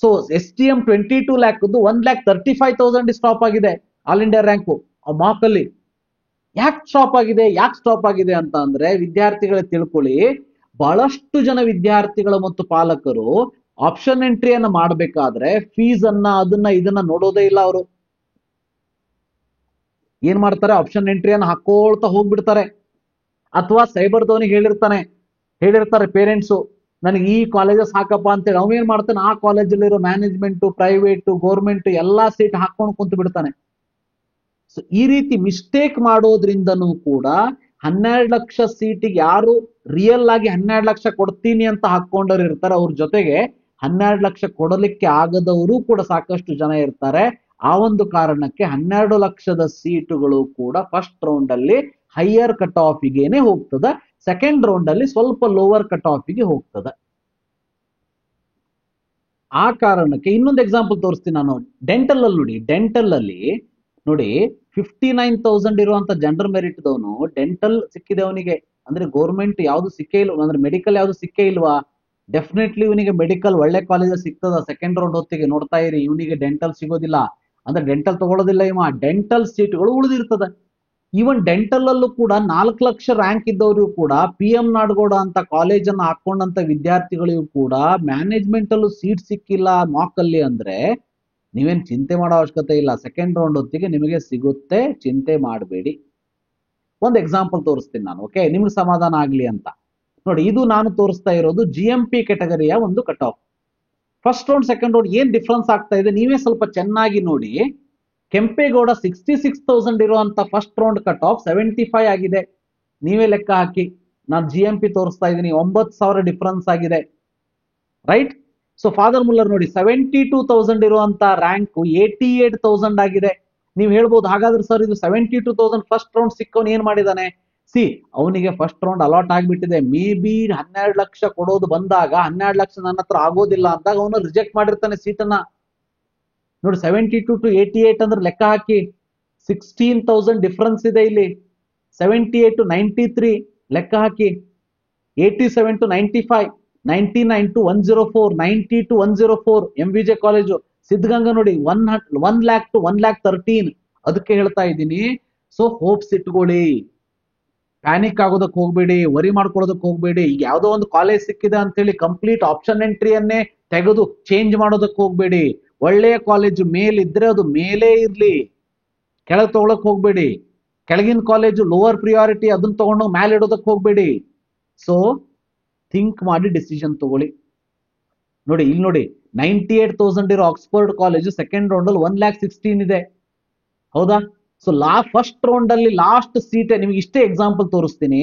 So STM 22 lac 1,35,000 stop ಆಗಿದೆ. ಆಲ್ ಇಂಡಿಯಾ ರ್ಯಾಂಕು ಮಾಕ್ ಅಲ್ಲಿ. ಯಾಕೆ ಸ್ಟಾಪ್ ಆಗಿದೆ ಅಂತ ಅಂದ್ರೆ ವಿದ್ಯಾರ್ಥಿಗಳೇ ತಿಳ್ಕೊಳ್ಳಿ, ಬಹಳಷ್ಟು ಜನ ವಿದ್ಯಾರ್ಥಿಗಳು ಮತ್ತು ಪಾಲಕರು ಆಪ್ಷನ್ ಎಂಟ್ರಿಯನ್ನ ಮಾಡಬೇಕಾದ್ರೆ ಫೀಸ್ ಅನ್ನ ಅದನ್ನ ಇದನ್ನ ನೋಡೋದೇ ಇಲ್ಲ. ಅವರು ಏನ್ ಮಾಡ್ತಾರೆ, ಆಪ್ಷನ್ ಎಂಟ್ರಿಯನ್ನ ಹಾಕೊಳ್ತಾ ಹೋಗ್ಬಿಡ್ತಾರೆ. ಅಥವಾ ಸೈಬರ್ದವನಿಗೆ ಹೇಳಿರ್ತಾರೆ ಪೇರೆಂಟ್ಸು, ನನಗೆ ಈ ಕಾಲೇಜಸ್ ಹಾಕಪ್ಪ ಅಂತೇಳಿ ಅವೇನ್ ಮಾಡ್ತಾನೆ, ಆ ಕಾಲೇಜಲ್ಲಿರೋ ಮ್ಯಾನೇಜ್ಮೆಂಟ್, ಪ್ರೈವೇಟ್, ಗೌರ್ಮೆಂಟ್ ಎಲ್ಲಾ ಸೀಟ್ ಹಾಕೊಂಡು ಕುಂತು ಬಿಡ್ತಾನೆ. ಸೊ ಈ ರೀತಿ ಮಿಸ್ಟೇಕ್ ಮಾಡೋದ್ರಿಂದನೂ ಕೂಡ 12 ಲಕ್ಷ ಸೀಟಿಗೆ ಯಾರು ರಿಯಲ್ ಆಗಿ 12 ಲಕ್ಷ ಕೊಡ್ತೀನಿ ಅಂತ ಹಾಕೊಂಡವ್ರು ಇರ್ತಾರೆ, ಅವ್ರ ಜೊತೆಗೆ 12 ಲಕ್ಷ ಕೊಡಲಿಕ್ಕೆ ಆಗದವರು ಕೂಡ ಸಾಕಷ್ಟು ಜನ ಇರ್ತಾರೆ. ಆ ಒಂದು ಕಾರಣಕ್ಕೆ 12 ಲಕ್ಷದ ಸೀಟುಗಳು ಕೂಡ ಫಸ್ಟ್ ರೌಂಡ್ ಅಲ್ಲಿ ಹೈಯರ್ ಕಟ್ ಆಫಿಗೆನೆ ಹೋಗ್ತದೆ, ಸೆಕೆಂಡ್ ರೌಂಡ್ ಅಲ್ಲಿ ಸ್ವಲ್ಪ ಲೋವರ್ ಕಟ್ ಆಫಿಗೆ ಹೋಗ್ತದೆ. ಆ ಕಾರಣಕ್ಕೆ ಇನ್ನೊಂದು ಎಕ್ಸಾಂಪಲ್ ತೋರಿಸ್ತೀನಿ ನಾನು. ಡೆಂಟಲ್ ಅಲ್ಲಿ ನೋಡಿ 59,000 ಇರುವಂತ ಜನರಲ್ ಮೆರಿಟ್ ದವನು ಡೆಂಟಲ್ ಸಿಕ್ಕಿದೆ ಅವನಿಗೆ, ಅಂದ್ರೆ ಗೌರ್ಮೆಂಟ್ ಯಾವ್ದು ಸಿಕ್ಕೇ ಇಲ್ವಾ, ಅಂದ್ರೆ ಮೆಡಿಕಲ್ ಯಾವ್ದು ಸಿಕ್ಕೇ ಇಲ್ವಾ, ಡೆಫಿನೆಟ್ಲಿ ಇವನಿಗೆ ಮೆಡಿಕಲ್ ಒಳ್ಳೆ ಕಾಲೇಜ್ ಸಿಗ್ತದ. ಸೆಕೆಂಡ್ ರೌಂಡ್ ಹೊತ್ತಿಗೆ ನೋಡ್ತಾ ಇರಿ, ಇವನಿಗೆ ಡೆಂಟಲ್ ಸಿಗೋದಿಲ್ಲ, ಅಂದ್ರೆ ಡೆಂಟಲ್ ತಗೊಳ್ಳೋದಿಲ್ಲ ಇವ, ಡೆಂಟಲ್ ಸೀಟ್ಗಳು ಉಳಿದಿರ್ತದೆ. ಈವನ್ ಡೆಂಟಲ್ ಅಲ್ಲೂ ಕೂಡ 4 ಲಕ್ಷ ರ್ಯಾಂಕ್ ಇದ್ದವರು ಕೂಡ PM ನಾಡಗೌಡ ಅಂತ ಕಾಲೇಜ್ ಅನ್ನ ಹಾಕೊಂಡಂತ ವಿದ್ಯಾರ್ಥಿಗಳಿಗೂ ಕೂಡ ಮ್ಯಾನೇಜ್ಮೆಂಟ್ ಅಲ್ಲೂ ಸೀಟ್ ಸಿಕ್ಕಿಲ್ಲ ಮಾಕ್ ಅಲ್ಲಿ ಅಂದ್ರೆ ನೀವೇನ್ ಚಿಂತೆ ಮಾಡೋ ಅವಶ್ಯಕತೆ ಇಲ್ಲ, ಸೆಕೆಂಡ್ ರೌಂಡ್ ಹೊತ್ತಿಗೆ ನಿಮಗೆ ಸಿಗುತ್ತೆ, ಚಿಂತೆ ಮಾಡಬೇಡಿ. ಒಂದು ಎಕ್ಸಾಂಪಲ್ ತೋರಿಸ್ತೀನಿ ನಾನು, ಓಕೆ, ನಿಮ್ಗೆ ಸಮಾಧಾನ ಆಗ್ಲಿ ಅಂತ. ನೋಡಿ, ಇದು ನಾನು ತೋರಿಸ್ತಾ ಇರೋದು GMP ಕೆಟಗರಿಯ ಒಂದು cut off. First round second round ಏನ್ ಡಿಫ್ರೆನ್ಸ್ ಆಗ್ತಾ ಇದೆ ನೀವೇ ಸ್ವಲ್ಪ ಚೆನ್ನಾಗಿ ನೋಡಿ. ಕೆಂಪೇಗೌಡ 66,000 ಇರುವಂತ ಫಸ್ಟ್ ರೌಂಡ್ ಕಟ್ ಆಫ್ 75 ಆಗಿದೆ. ನೀವೇ ಲೆಕ್ಕ ಹಾಕಿ, ನಾನು GMP ತೋರಿಸ್ತಾ ಇದ್ದೀನಿ, 9,000 ಡಿಫ್ರೆನ್ಸ್ ಆಗಿದೆ, ರೈಟ್. ಸೊ ಫಾದರ್ ಮುಲ್ಲರ್ ನೋಡಿ 72,000 ಇರುವಂತ ರ್ಯಾಂಕ್ 88,000 ಆಗಿದೆ. ನೀವು ಹೇಳ್ಬೋದು ಹಾಗಾದ್ರೆ ಸರ್ ಇದು 72,000 ಫಸ್ಟ್ ರೌಂಡ್ ಸಿಕ್ಕವನು ಏನ್ ಮಾಡಿದಾನೆ? ಅವನಿಗೆ ಫಸ್ಟ್ ರೌಂಡ್ ಅಲಾಟ್ ಆಗ್ಬಿಟ್ಟಿದೆ. ಮೇ ಬಿ 12 ಲಕ್ಷ ಕೊಡೋದು ಬಂದಾಗ 12 ಲಕ್ಷ ನನ್ನ ಹತ್ರ ಆಗೋದಿಲ್ಲ ಅಂದಾಗ ಅವನು ರಿಜೆಕ್ಟ್ ಮಾಡಿರ್ತಾನೆ ಸೀಟನ್ನ. ನೋಡಿ 72 to 88 ಅಂದ್ರೆ ಲೆಕ್ಕ ಹಾಕಿ, 16,000 ಡಿಫ್ರೆನ್ಸ್ ಇದೆ ಇಲ್ಲಿ. 78 to 93 ಲೆಕ್ಕ ಹಾಕಿ, 87 to 95, 99 to 104, 90 to 104. MVJ college. Siddaganga ನೋಡಿ 1 lakh to 1,13,000. ಅದಕ್ಕೆ ಹೇಳ್ತಾ ಇದ್ದೀನಿ, ಸೊ ಹೋಪ್ಸ್ ಇಟ್ಕೊಳ್ಳಿ, ಪ್ಯಾನಿಕ್ ಆಗೋದಕ್ಕೆ ಹೋಗ್ಬೇಡಿ, ವರಿ ಮಾಡ್ಕೊಳ್ಳೋದಕ್ಕೆ ಹೋಗ್ಬೇಡಿ. ಈಗ ಯಾವ್ದೋ ಒಂದು ಕಾಲೇಜ್ ಸಿಕ್ಕಿದೆ ಅಂತ ಹೇಳಿ ಕಂಪ್ಲೀಟ್ ಆಪ್ಷನ್ ಎಂಟ್ರಿಯನ್ನೇ ತೆಗೆದು ಚೇಂಜ್ ಮಾಡೋದಕ್ಕೆ ಹೋಗ್ಬೇಡಿ. ಒಳ್ಳೆಯ ಕಾಲೇಜು ಮೇಲಿದ್ರೆ ಅದು ಮೇಲೇ ಇರ್ಲಿ, ಕೆಳಗೆ ತಗೊಳಕ್ ಹೋಗ್ಬೇಡಿ. ಕೆಳಗಿನ ಕಾಲೇಜು ಲೋವರ್ ಪ್ರಿಯಾರಿಟಿ, ಅದನ್ನ ತಗೊಂಡು ಮೇಲೆ ಇಡೋದಕ್ಕೆ ಹೋಗ್ಬೇಡಿ. ಸೊ ಥಿಂಕ್ ಮಾಡಿ ಡಿಸಿಷನ್ ತಗೊಳ್ಳಿ. ನೋಡಿ ಇಲ್ಲಿ ನೋಡಿ 98,000 ಇರೋ ಆಕ್ಸ್ಫರ್ಡ್ ಕಾಲೇಜು ಸೆಕೆಂಡ್ ರೌಂಡ್ ಅಲ್ಲಿ 1,16,000 ಇದೆ, ಹೌದಾ? ಸೊ ಫಸ್ಟ್ ರೌಂಡ್ ಅಲ್ಲಿ ಲಾಸ್ಟ್ ಸೀಟ್, ನಿಮ್ಗೆ ಇಷ್ಟೇ ಎಕ್ಸಾಂಪಲ್ ತೋರಿಸ್ತೀನಿ.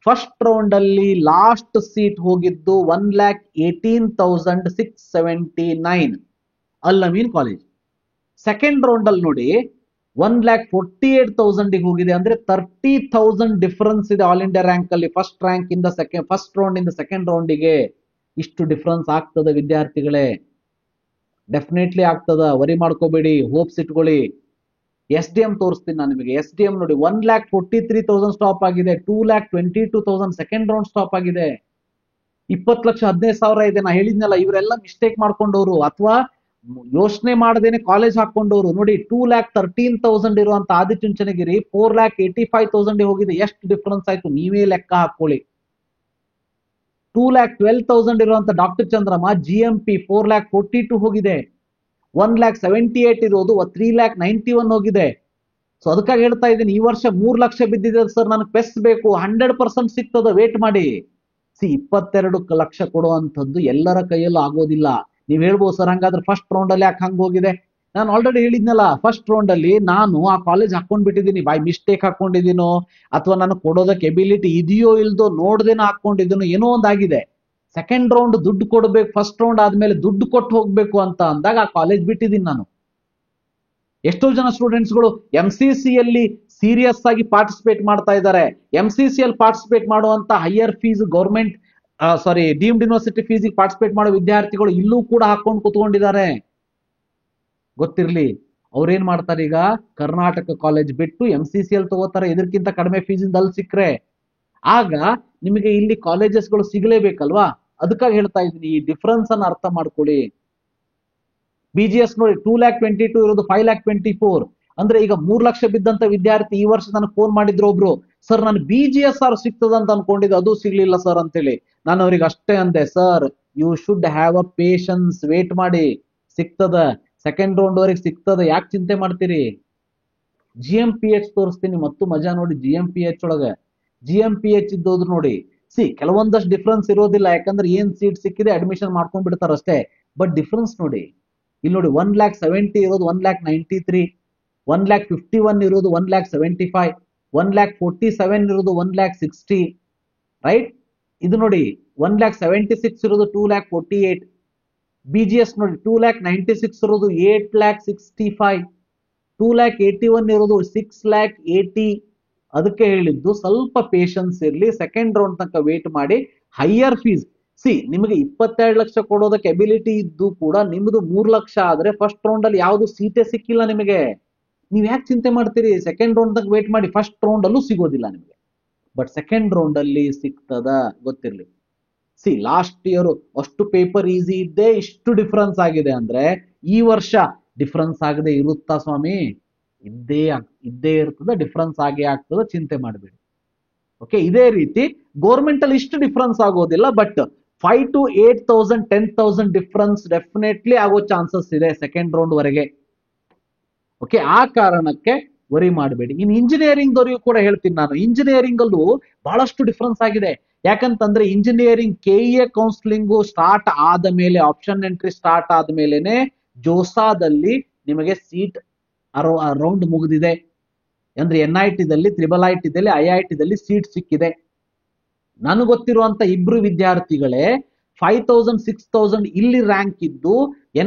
ಫಸ್ಟ್ ರೌಂಡ್ ಅಲ್ಲಿ ಲಾಸ್ಟ್ ಸೀಟ್ ಹೋಗಿದ್ದು 1,18,679 ಅಲ್ ಅಮೀನ್ ಕಾಲೇಜ್. ಸೆಕೆಂಡ್ ರೌಂಡ್ ಅಲ್ಲಿ ನೋಡಿ 1,48,000 ಹೋಗಿದೆ, ಅಂದ್ರೆ 30,000 ಡಿಫರೆನ್ಸ್ ಇದೆ ಆಲ್ ಇಂಡಿಯಾ ರ್ಯಾಂಕ್ ಅಲ್ಲಿ. ಫಸ್ಟ್ ರ್ಯಾಂಕ್ ಇಂದ ಫಸ್ಟ್ ರೌಂಡ್ ಇಂದ ಸೆಕೆಂಡ್ ರೌಂಡಿಗೆ ಇಷ್ಟು ಡಿಫರೆನ್ಸ್ ಆಗ್ತದೆ ವಿದ್ಯಾರ್ಥಿಗಳೇ, ಡೆಫಿನೆಟ್ಲಿ ಆಗ್ತದ, ವರಿ ಮಾಡ್ಕೋಬೇಡಿ, ಹೋಪ್ಸ್ ಇಟ್ಕೊಳ್ಳಿ. SDM ತೋರಿಸ್ತೀನಿ ನಾನು ನಿಮಗೆ. SDM ನೋಡಿ 1,43,000 ಸ್ಟಾಪ್ ಆಗಿದೆ, 2,22,000 ಸೆಕೆಂಡ್ ರೌಂಡ್ ಸ್ಟಾಪ್ ಆಗಿದೆ. 20,15,000 ಇದೆ. ನಾ ಹೇಳಿದ್ನಲ್ಲ, ಇವರೆಲ್ಲ ಮಿಸ್ಟೇಕ್ ಮಾಡ್ಕೊಂಡವ್ರು ಅಥವಾ ಯೋಚನೆ ಮಾಡದೇನೆ ಕಾಲೇಜ್ ಹಾಕೊಂಡವ್ರು. ನೋಡಿ 2,13,000 ಇರುವಂತ ಆದಿಚುಂಚನಗಿರಿ 4,85,000 ಹೋಗಿದೆ. ಎಷ್ಟು ಡಿಫರೆನ್ಸ್ ಆಯ್ತು ನೀವೇ ಲೆಕ್ಕ ಹಾಕೊಳ್ಳಿ. 2,12,000 ಇರುವಂತ ಡಾಕ್ಟರ್ ಚಂದ್ರಮ್ಮ GMP 4,42 ಹೋಗಿದೆ. 1,78,000 ಇರೋದು 3,91,000 ಹೋಗಿದೆ. ಸೊ ಅದಕ್ಕಾಗಿ ಹೇಳ್ತಾ ಇದ್ದೀನಿ, ಈ ವರ್ಷ 3 ಲಕ್ಷ ಬಿದ್ದಿದೆ ಸರ್, ನನಗೆ ಪೆಸ್ ಬೇಕು, 100% ಸಿಗ್ತದ, ವೇಟ್ ಮಾಡಿ. 22 ಲಕ್ಷ ಕೊಡುವಂಥದ್ದು ಎಲ್ಲರ ಕೈಯಲ್ಲೂ ಆಗೋದಿಲ್ಲ. ನೀವ್ ಹೇಳ್ಬೋದು ಸರ್ ಹಂಗಾದ್ರೆ ಫಸ್ಟ್ ರೌಂಡ್ ಅಲ್ಲಿ ಯಾಕೆ ಹಂಗ ಹೋಗಿದೆ? ನಾನು ಆಲ್ರೆಡಿ ಹೇಳಿದ್ನಲ್ಲ, ಫಸ್ಟ್ ರೌಂಡ್ ಅಲ್ಲಿ ನಾನು ಆ ಕಾಲೇಜ್ ಹಾಕೊಂಡ್ಬಿಟ್ಟಿದ್ದೀನಿ, ಬೈ ಮಿಸ್ಟೇಕ್ ಹಾಕೊಂಡಿದ್ದೀನೋ ಅಥವಾ ನನಗೆ ಕೊಡೋದಕ್ಕೆ ಎಬಿಲಿಟಿ ಇದೆಯೋ ಇಲ್ದೋ ನೋಡ್ದೇನೋ ಹಾಕೊಂಡಿದ್ದೀನೋ, ಏನೋ ಒಂದಾಗಿದೆ. ಸೆಕೆಂಡ್ ರೌಂಡ್ ದುಡ್ಡು ಕೊಡ್ಬೇಕು, ಫಸ್ಟ್ ರೌಂಡ್ ಆದ್ಮೇಲೆ ದುಡ್ಡು ಕೊಟ್ಟು ಹೋಗ್ಬೇಕು ಅಂತ ಅಂದಾಗ ಆ ಕಾಲೇಜ್ ಬಿಟ್ಟಿದ್ದೀನಿ ನಾನು. ಎಷ್ಟೋ ಜನ ಸ್ಟೂಡೆಂಟ್ಸ್ಗಳು MCC ಯಲ್ಲಿ ಸೀರಿಯಸ್ ಆಗಿ ಪಾರ್ಟಿಸಿಪೇಟ್ ಮಾಡ್ತಾ ಇದ್ದಾರೆ. MCC ಅಲ್ಲಿ ಪಾರ್ಟಿಸಿಪೇಟ್ ಮಾಡುವಂತ higher fees government deemed university fees participate ಮಾಡೋ ವಿದ್ಯಾರ್ಥಿಗಳು ಇಲ್ಲೂ ಕೂಡ ಹಾಕೊಂಡು ಕುತ್ಕೊಂಡಿದ್ದಾರೆ. ಗೊತ್ತಿರ್ಲಿ, ಅವ್ರೇನ್ ಮಾಡ್ತಾರೆ, ಈಗ ಕರ್ನಾಟಕ ಕಾಲೇಜ್ ಬಿಟ್ಟು MCC ಅಲ್ಲಿ ತಗೋತಾರೆ, ಇದಕ್ಕಿಂತ ಕಡಿಮೆ ಫೀಸಿಂದ ಅಲ್ಲಿ ಸಿಕ್ಕರೆ ಆಗ ನಿಮಗೆ ಇಲ್ಲಿ ಕಾಲೇಜಸ್ಗಳು ಸಿಗಲೇಬೇಕಲ್ವಾ? ಅದಕ್ಕಾಗಿ ಹೇಳ್ತಾ ಇದ್ದೀನಿ, ಈ ಡಿಫರೆನ್ಸ್ ಅನ್ನ ಅರ್ಥ ಮಾಡ್ಕೊಳ್ಳಿ. BGS ನೋಡಿ 2,22,000 ಇರೋದು 5,24,000. ಅಂದ್ರೆ ಈಗ 3 ಲಕ್ಷ ಬಿದ್ದಂತ ವಿದ್ಯಾರ್ಥಿ ಈ ವರ್ಷ ನನಗೆ ಫೋನ್ ಮಾಡಿದ್ರು ಒಬ್ರು, ಸರ್ ನಾನು BGSR ಸಿಗ್ತದ ಅಂತ ಅನ್ಕೊಂಡಿದ್ದೆ, ಅದು ಸಿಗ್ಲಿಲ್ಲ ಸರ್ ಅಂತೇಳಿ. ನಾನು ಅವ್ರಿಗೆ ಅಷ್ಟೇ ಅಂದೆ, sir you should have a patience, wait ಮಾಡಿ, ಸಿಗ್ತದ, ಸೆಕೆಂಡ್ ರೌಂಡ್ ವರೆಗೆ ಸಿಗ್ತದ, ಯಾಕೆ ಚಿಂತೆ ಮಾಡ್ತೀರಿ. GMPH ತೋರಿಸ್ತೀನಿ ಮತ್ತು ಮಜಾ ನೋಡಿ. GMPH ಒಳಗೆ GMPH ಇದ್ದೋದ್ರು ನೋಡಿ, ಕೆಲವೊಂದಷ್ಟು ಡಿಫ್ರೆನ್ಸ್ ಇರೋದಿಲ್ಲ, ಯಾಕಂದ್ರೆ ಏನ್ ಸೀಟ್ ಸಿಕ್ಕಿದೆ ಅಡ್ಮಿಷನ್ ಮಾಡ್ಕೊಂಡ್ ಬಿಡ್ತಾರ ಅಷ್ಟೇ. ಬಟ್ ಡಿಫ್ರೆನ್ಸ್ ನೋಡಿ, ಇಲ್ಲಿ ನೋಡಿ 1,70,000 ಇರೋದು 1,93,000, 1,51,000 ಇರೋದು 1,75,000, 1,47,000 ಇರೋದು 1,60,000, ರೈಟ್. ಇದು ನೋಡಿ 1,76,000 ಇರೋದು 2,48,000. BGS ನೋಡಿ 2,96,000 ಇರೋದು 8,65,000, 2,81,000 ಇರೋದು 6,80,000. ಅದಕ್ಕೆ ಹೇಳಿದ್ದು ಸ್ವಲ್ಪ ಪೇಷನ್ಸ್ ಇರ್ಲಿ, ಸೆಕೆಂಡ್ ರೌಂಡ್ ತನಕ ವೇಟ್ ಮಾಡಿ. ಹೈಯರ್ ಫೀಸ್, ನಿಮಗೆ 22 ಲಕ್ಷ ಕೊಡೋದಕ್ಕೆ ಎಬಿಲಿಟಿ ಇದ್ದು ಕೂಡ ನಿಮ್ದು 3 ಲಕ್ಷ ಆದ್ರೆ ಫಸ್ಟ್ ರೌಂಡ್ ಅಲ್ಲಿ ಯಾವ್ದು ಸೀಟೇ ಸಿಕ್ಕಿಲ್ಲ ನಿಮಗೆ, ನೀವ್ ಯಾಕೆ ಚಿಂತೆ ಮಾಡ್ತೀರಿ. ಸೆಕೆಂಡ್ ರೌಂಡ್ ತನಕ ವೇಟ್ ಮಾಡಿ, ಫಸ್ಟ್ ರೌಂಡ್ ಅಲ್ಲೂ ಸಿಗೋದಿಲ್ಲ ನಿಮಗೆ, ಬಟ್ ಸೆಕೆಂಡ್ ರೌಂಡ್ ಅಲ್ಲಿ ಸಿಗ್ತದ ಗೊತ್ತಿರ್ಲಿ. ಲಾಸ್ಟ್ ಇಯರ್ ಅಷ್ಟು ಪೇಪರ್ ಈಸಿ ಇದ್ದೇ ಇಷ್ಟು ಡಿಫರೆನ್ಸ್ ಆಗಿದೆ ಅಂದ್ರೆ ಈ ವರ್ಷ ಡಿಫರೆನ್ಸ್ ಆಗದೆ ಇರುತ್ತಾ ಸ್ವಾಮಿ? ಇದ್ದೇ ಇರ್ತದೆ, ಡಿಫರೆನ್ಸ್ ಆಗೇ ಆಗ್ತದೆ, ಚಿಂತೆ ಮಾಡಬೇಡಿ. ಓಕೆ, ಇದೇ ರೀತಿ ಗೌರ್ಮೆಂಟ್ ಅಲ್ಲಿ ಇಷ್ಟು ಡಿಫರೆನ್ಸ್ ಆಗೋದಿಲ್ಲ, ಬಟ್ 5,000 to 8,000 10,000 ಡಿಫರೆನ್ಸ್ ಡೆಫಿನೆಟ್ಲಿ ಆಗೋ ಚಾನ್ಸಸ್ ಇದೆ ಸೆಕೆಂಡ್ ರೌಂಡ್ ವರೆಗೆ. ಓಕೆ, ಆ ಕಾರಣಕ್ಕೆ ವರಿ ಮಾಡಬೇಡಿ. ಇನ್ನು ಇಂಜಿನಿಯರಿಂಗ್ ದವರಿಗೂ ಕೂಡ ಹೇಳ್ತೀನಿ ನಾನು, ಇಂಜಿನಿಯರಿಂಗ್ ಅಲ್ಲೂ ಬಹಳಷ್ಟು ಡಿಫರೆನ್ಸ್ ಆಗಿದೆ. ಯಾಕಂತಂದ್ರೆ ಇಂಜಿನಿಯರಿಂಗ್ KEA ಕೌನ್ಸಿಲಿಂಗ್ ಸ್ಟಾರ್ಟ್ ಆದ ಮೇಲೆ, ಆಪ್ಷನ್ ಎಂಟ್ರಿ ಸ್ಟಾರ್ಟ್ ಆದ ಮೇಲೆನೆ ಜೋಸಾದಲ್ಲಿ ನಿಮಗೆ ಸೀಟ್ ರೌಂಡ್ ಮುಗಿದಿದೆ. ಅಂದ್ರೆ NIT ದಲ್ಲಿ, IIIT ದಲ್ಲಿ, IIT ದಲ್ಲಿ ಸೀಟ್ ಸಿಕ್ಕಿದೆ. ನನಗೆ ಗೊತ್ತಿರುವಂತ ಇಬ್ರು ವಿದ್ಯಾರ್ಥಿಗಳೇ 5,000 6,000 ಇಲ್ಲಿ ರ್ಯಾಂಕ್ ಇದ್ದು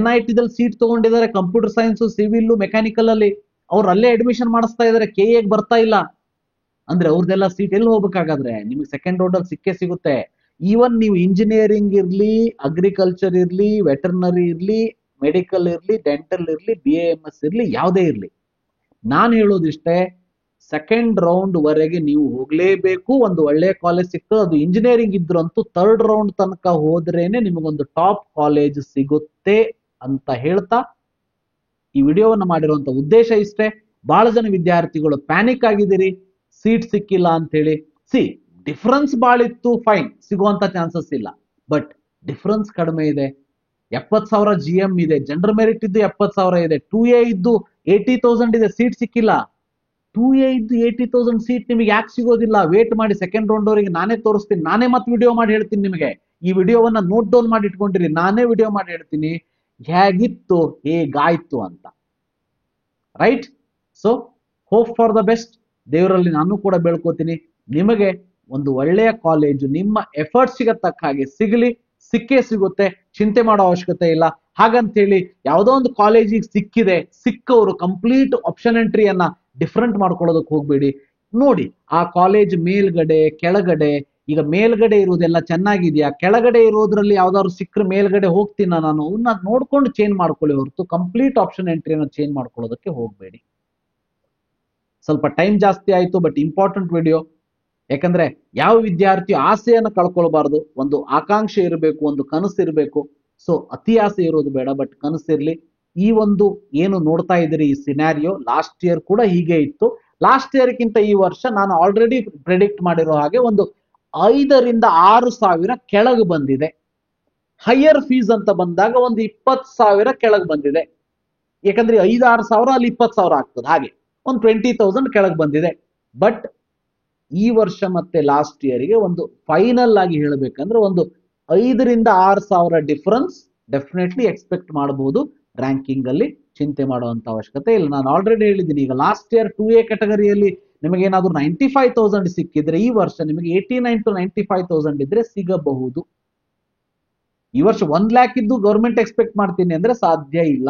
NIT ದಲ್ಲಿ ಸೀಟ್ ತಗೊಂಡಿದ್ದಾರೆ, ಕಂಪ್ಯೂಟರ್ ಸೈನ್ಸ್, ಸಿವಿಲ್, ಮೆಕ್ಯಾನಿಕಲ್ ಅಲ್ಲಿ. ಅವ್ರು ಅಲ್ಲೇ ಅಡ್ಮಿಷನ್ ಮಾಡಿಸ್ತಾ ಇದಾರೆ, KEA ಬರ್ತಾ ಇಲ್ಲ. ಅಂದ್ರೆ ಅವ್ರದೆಲ್ಲ ಸೀಟ್ ಎಲ್ಲಿ ಹೋಗ್ಬೇಕಾಗಾದ್ರೆ ನಿಮಗೆ ಸೆಕೆಂಡ್ ರೌಂಡ್ ಅಲ್ಲಿ ಸಿಕ್ಕೇ ಸಿಗುತ್ತೆ. ಈವನ್ ನೀವು ಇಂಜಿನಿಯರಿಂಗ್ ಇರ್ಲಿ, ಅಗ್ರಿಕಲ್ಚರ್ ಇರ್ಲಿ, ವೆಟರ್ನರಿ ಇರ್ಲಿ, ಮೆಡಿಕಲ್ ಇರ್ಲಿ, ಡೆಂಟಲ್ ಇರ್ಲಿ, BAMS ಇರ್ಲಿ, ಯಾವುದೇ ಇರ್ಲಿ, ನಾನು ಹೇಳೋದಿಷ್ಟೇ, ಸೆಕೆಂಡ್ ರೌಂಡ್ ವರೆಗೆ ನೀವು ಹೋಗ್ಲೇಬೇಕು. ಒಂದು ಒಳ್ಳೆ ಕಾಲೇಜ್ ಸಿಗ್ತದೆ, ಅದು ಇಂಜಿನಿಯರಿಂಗ್ ಇದ್ರಂತೂ ಥರ್ಡ್ ರೌಂಡ್ ತನಕ ಹೋದ್ರೇನೆ ನಿಮಗೊಂದು ಟಾಪ್ ಕಾಲೇಜ್ ಸಿಗುತ್ತೆ ಅಂತ ಹೇಳ್ತಾ ಈ ವಿಡಿಯೋವನ್ನು ಮಾಡಿರುವಂತ ಉದ್ದೇಶ ಇಷ್ಟೇ. ಬಹಳ ಜನ ವಿದ್ಯಾರ್ಥಿಗಳು ಪ್ಯಾನಿಕ್ ಆಗಿದ್ದೀರಿ ಸೀಟ್ ಸಿಕ್ಕಿಲ್ಲ ಅಂತ ಹೇಳಿ. ಡಿಫರೆನ್ಸ್ ಬಾಳಿತ್ತು, ಫೈನ್, ಸಿಗುವಂತ ಚಾನ್ಸಸ್ ಇಲ್ಲ, ಬಟ್ ಡಿಫರೆನ್ಸ್ ಕಡಿಮೆ ಇದೆ. 70,000 GM ಇದೆ, ಜನರಲ್ ಮೆರಿಟ್ ಇದ್ದು 70,000 ಇದೆ, 2A ಇದ್ದು 80,000 ಇದೆ, ಸೀಟ್ ಸಿಕ್ಕಿಲ್ಲ. 2A ಇದ್ದು 80,000 ಸೀಟ್ ನಿಮಗೆ ಯಾಕೆ ಸಿಗೋದಿಲ್ಲ? ವೇಟ್ ಮಾಡಿ, ಸೆಕೆಂಡ್ ರೌಂಡ್ ಅವರಿಗೆ ನಾನೇ ತೋರಿಸ್ತೀನಿ, ನಾನೇ ಮತ್ತೆ ವಿಡಿಯೋ ಮಾಡಿ ಹೇಳ್ತೀನಿ ನಿಮಗೆ. ಈ ವಿಡಿಯೋವನ್ನ ನೋಟ್ ಡೌನ್ ಮಾಡಿ ಇಟ್ಕೊಂಡಿರಿ, ನಾನೇ ವಿಡಿಯೋ ಮಾಡಿ ಹೇಳ್ತೀನಿ ಹೇಗಿತ್ತು ಹೇಗಾಯ್ತು ಅಂತ. Right? So hope for the best. ದೇವರಲ್ಲಿ ನಾನು ಕೂಡ ಬೆಳ್ಕೋತೀನಿ ನಿಮಗೆ ಒಂದು ಒಳ್ಳೆಯ ಕಾಲೇಜು ನಿಮ್ಮ ಎಫರ್ಟ್ಸ್ಗೆ ತಕ್ಕ ಹಾಗೆ ಸಿಗಲಿ, ಸಿಕ್ಕೇ ಸಿಗುತ್ತೆ, ಚಿಂತೆ ಮಾಡೋ ಅವಶ್ಯಕತೆ ಇಲ್ಲ. ಹಾಗಂತ ಹೇಳಿ ಯಾವುದೋ ಒಂದು ಕಾಲೇಜಿಗೆ ಸಿಕ್ಕಿದೆ, ಸಿಕ್ಕವರು ಕಂಪ್ಲೀಟ್ ಆಪ್ಷನ್ ಎಂಟ್ರಿಯನ್ನ ಡಿಫರೆಂಟ್ ಮಾಡ್ಕೊಳ್ಳೋದಕ್ಕೆ ಹೋಗ್ಬೇಡಿ. ನೋಡಿ ಆ ಕಾಲೇಜ್ ಮೇಲ್ಗಡೆ ಕೆಳಗಡೆ, ಈಗ ಮೇಲ್ಗಡೆ ಇರೋದೆಲ್ಲ ಚೆನ್ನಾಗಿದೆಯಾ, ಕೆಳಗಡೆ ಇರೋದ್ರಲ್ಲಿ ಯಾವ್ದಾದ್ರು ಸಿಕ್ಕರೆ ಮೇಲ್ಗಡೆ ಹೋಗ್ತೀನ ನಾನು, ನೋಡ್ಕೊಂಡು ಚೇಂಜ್ ಮಾಡ್ಕೊಳ್ಳಿ ಹೊರತು ಕಂಪ್ಲೀಟ್ ಆಪ್ಷನ್ ಎಂಟ್ರಿಯನ್ನು ಚೇಂಜ್ ಮಾಡ್ಕೊಳ್ಳೋದಕ್ಕೆ ಹೋಗ್ಬೇಡಿ. ಸ್ವಲ್ಪ ಟೈಮ್ ಜಾಸ್ತಿ ಆಯ್ತು, ಬಟ್ ಇಂಪಾರ್ಟೆಂಟ್ ವಿಡಿಯೋ. ಯಾಕಂದ್ರೆ ಯಾವ ವಿದ್ಯಾರ್ಥಿ ಆಸೆಯನ್ನು ಕಳ್ಕೊಳ್ಬಾರ್ದು, ಒಂದು ಆಕಾಂಕ್ಷೆ ಇರಬೇಕು, ಒಂದು ಕನಸು ಇರಬೇಕು. ಸೊ ಅತಿ ಆಸೆ ಇರೋದು ಬೇಡ, ಬಟ್ ಕನಸಿರ್ಲಿ. ಈ ಒಂದು ಏನು ನೋಡ್ತಾ ಇದ್ದೀರಿ ಈ ಸಿನಾರಿಯೋ, ಲಾಸ್ಟ್ ಇಯರ್ ಕೂಡ ಹೀಗೆ ಇತ್ತು. ಲಾಸ್ಟ್ ಇಯರ್ಗಿಂತ ಈ ವರ್ಷ ನಾನು ಆಲ್ರೆಡಿ ಪ್ರೆಡಿಕ್ಟ್ ಮಾಡಿರೋ ಹಾಗೆ ಒಂದು 5,000 to 6,000 ಕೆಳಗೆ ಬಂದಿದೆ. ಹೈಯರ್ ಫೀಸ್ ಅಂತ ಬಂದಾಗ ಒಂದು 20,000 ಕೆಳಗೆ ಬಂದಿದೆ. ಯಾಕಂದ್ರೆ 5,000-6,000 ಅಲ್ಲಿ 20,000 ಆಗ್ತದೆ, ಹಾಗೆ ಒಂದು 20,000 ಕೆಳಗೆ ಬಂದಿದೆ. ಬಟ್ ಈ ವರ್ಷ ಮತ್ತೆ ಲಾಸ್ಟ್ ಇಯರ್ಗೆ ಒಂದು ಫೈನಲ್ ಆಗಿ ಹೇಳಬೇಕಂದ್ರೆ ಒಂದು 5,000 to 6,000 ಡಿಫರೆನ್ಸ್ ಡೆಫಿನೆಟ್ಲಿ ಎಕ್ಸ್ಪೆಕ್ಟ್ ಮಾಡಬಹುದು ರ್ಯಾಂಕಿಂಗ್ ಅಲ್ಲಿ. ಚಿಂತೆ ಮಾಡುವಂತ ಅವಶ್ಯಕತೆ ಇಲ್ಲ. ನಾನು ಆಲ್ರೆಡಿ ಹೇಳಿದ್ದೀನಿ, ಈಗ ಲಾಸ್ಟ್ ಇಯರ್ 2A ಕ್ಯಾಟಗರಿಯಲ್ಲಿ ನಿಮಗೆ ಏನಾದ್ರು 95,000 ಸಿಕ್ಕಿದ್ರೆ ಈ ವರ್ಷ ನಿಮಗೆ 89,000 to 95,000 ಇದ್ರೆ ಸಿಗಬಹುದು. ಈ ವರ್ಷ 1 lakh ಇದ್ದು ಗೌರ್ಮೆಂಟ್ ಎಕ್ಸ್ಪೆಕ್ಟ್ ಮಾಡ್ತೀನಿ ಅಂದ್ರೆ ಸಾಧ್ಯ ಇಲ್ಲ.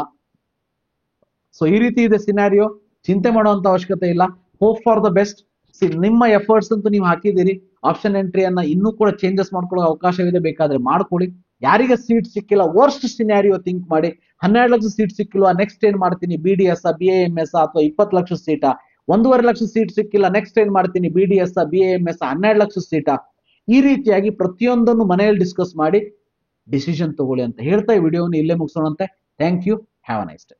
ಸೊ ಈ ರೀತಿ ಇದೆ ಸಿನಾರಿಯೋ, ಚಿಂತೆ ಮಾಡುವಂತ ಅವಶ್ಯಕತೆ ಇಲ್ಲ. Hope for the best. ನಿಮ್ಮ ಎಫರ್ಟ್ಸ್ ಅಂತೂ ನೀವು ಹಾಕಿದ್ದೀರಿ. ಆಪ್ಷನ್ ಎಂಟ್ರಿಯನ್ನ ಇನ್ನೂ ಕೂಡ ಚೇಂಜಸ್ ಮಾಡ್ಕೊಳ್ಳೋ ಅವಕಾಶವಿದೆ, ಬೇಕಾದ್ರೆ ಮಾಡ್ಕೊಳ್ಳಿ. ಯಾರಿಗೆ ಸೀಟ್ ಸಿಕ್ಕಿಲ್ಲ, ವರ್ಸ್ಟ್ ಸಿನಾರಿಯೋ ಥಿಂಕ್ ಮಾಡಿ. 12 ಲಕ್ಷ ಸೀಟ್ ಸಿಕ್ಕಿಲ್ವಾ, ನೆಕ್ಸ್ಟ್ ಏನ್ ಮಾಡ್ತೀನಿ, BDS, BAMS ಅಥವಾ 20 ಲಕ್ಷ ಸೀಟಾ? 1.5 ಲಕ್ಷ ಸೀಟ್ ಸಿಕ್ಕಿಲ್ಲ, ನೆಕ್ಸ್ಟ್ ಏನ್ ಮಾಡ್ತೀನಿ, BDS, BAMS, 12 ಲಕ್ಷ ಸೀಟಾ? ಈ ರೀತಿಯಾಗಿ ಪ್ರತಿಯೊಂದನ್ನು ಮನೆಯಲ್ಲಿ ಡಿಸ್ಕಸ್ ಮಾಡಿ ಡಿಸಿಷನ್ ತಗೊಳ್ಳಿ ಅಂತ ಹೇಳ್ತಾ ಈ ವಿಡಿಯೋವನ್ನು ಇಲ್ಲೇ ಮುಗಿಸೋಣಂತೆ. Thank you, have a nice day.